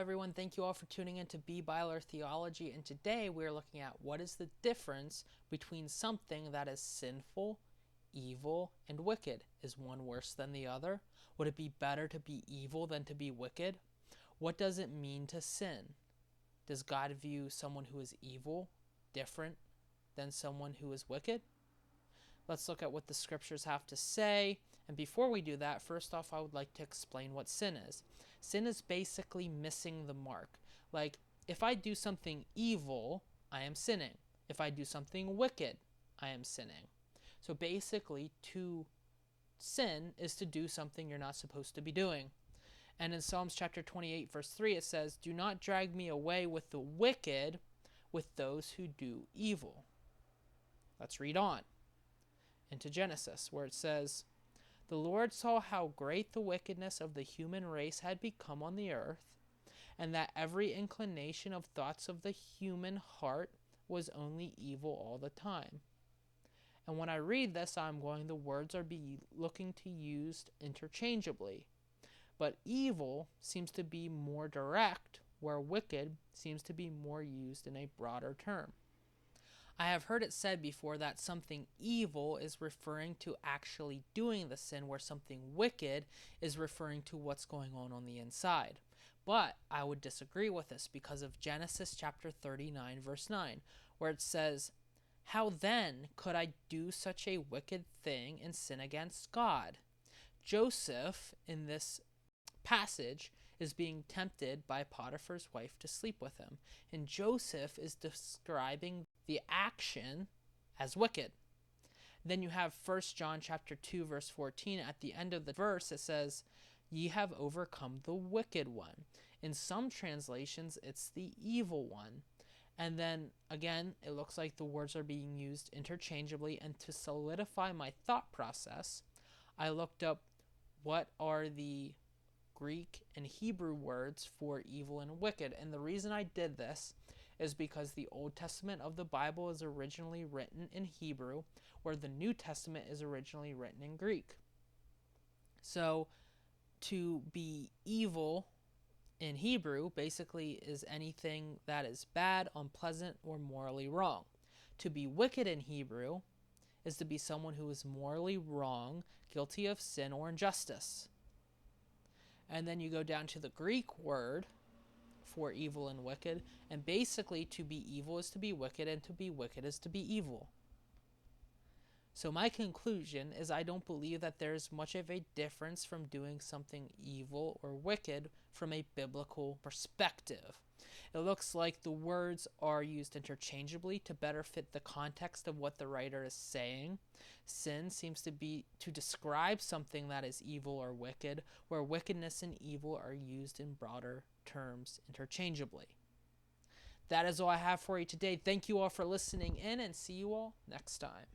everyone? Thank you all for tuning in to Be Byler Theology. And today we're looking at what is the difference between something that is sinful, evil, and wicked. Is one worse than the other? Would it be better to be evil than to be wicked? What does it mean to sin? Does God view someone who is evil different than someone who is wicked? Let's look at what the scriptures have to say. And before we do that, first off, I would like to explain what sin is. Sin is basically missing the mark. Like, if I do something evil, I am sinning. If I do something wicked, I am sinning. So basically, to sin is to do something you're not supposed to be doing. And in Psalms chapter 28, verse 3, it says, "Do not drag me away with the wicked, with those who do evil." Let's read on into Genesis, where it says, "The Lord saw how great the wickedness of the human race had become on the earth, and that every inclination of thoughts of the human heart was only evil all the time." And when I read this, the words are looking to used interchangeably. But evil seems to be more direct, where wicked seems to be more used in a broader term. I have heard it said before that something evil is referring to actually doing the sin, where something wicked is referring to what's going on the inside. But I would disagree with this because of Genesis chapter 39, verse 9, where it says, "How then could I do such a wicked thing and sin against God?" Joseph, in this passage, is being tempted by Potiphar's wife to sleep with him. And Joseph is describing the action as wicked. Then you have 1 John chapter 2, verse 14. At the end of the verse, it says, "Ye have overcome the wicked one." In some translations, it's the evil one. And then again, it looks like the words are being used interchangeably. And to solidify my thought process, I looked up what are the Greek and Hebrew words for evil and wicked. And the reason I did this is because the Old Testament of the Bible is originally written in Hebrew, where the New Testament is originally written in Greek. So to be evil in Hebrew basically is anything that is bad, unpleasant, or morally wrong. To be wicked in Hebrew is to be someone who is morally wrong, guilty of sin or injustice. And then you go down to the Greek word for evil and wicked, and basically to be evil is to be wicked, and to be wicked is to be evil. So my conclusion is I don't believe that there's much of a difference from doing something evil or wicked from a biblical perspective. It looks like the words are used interchangeably to better fit the context of what the writer is saying. Sin seems to be to describe something that is evil or wicked, where wickedness and evil are used in broader terms interchangeably. That is all I have for you today. Thank you all for listening in, and see you all next time.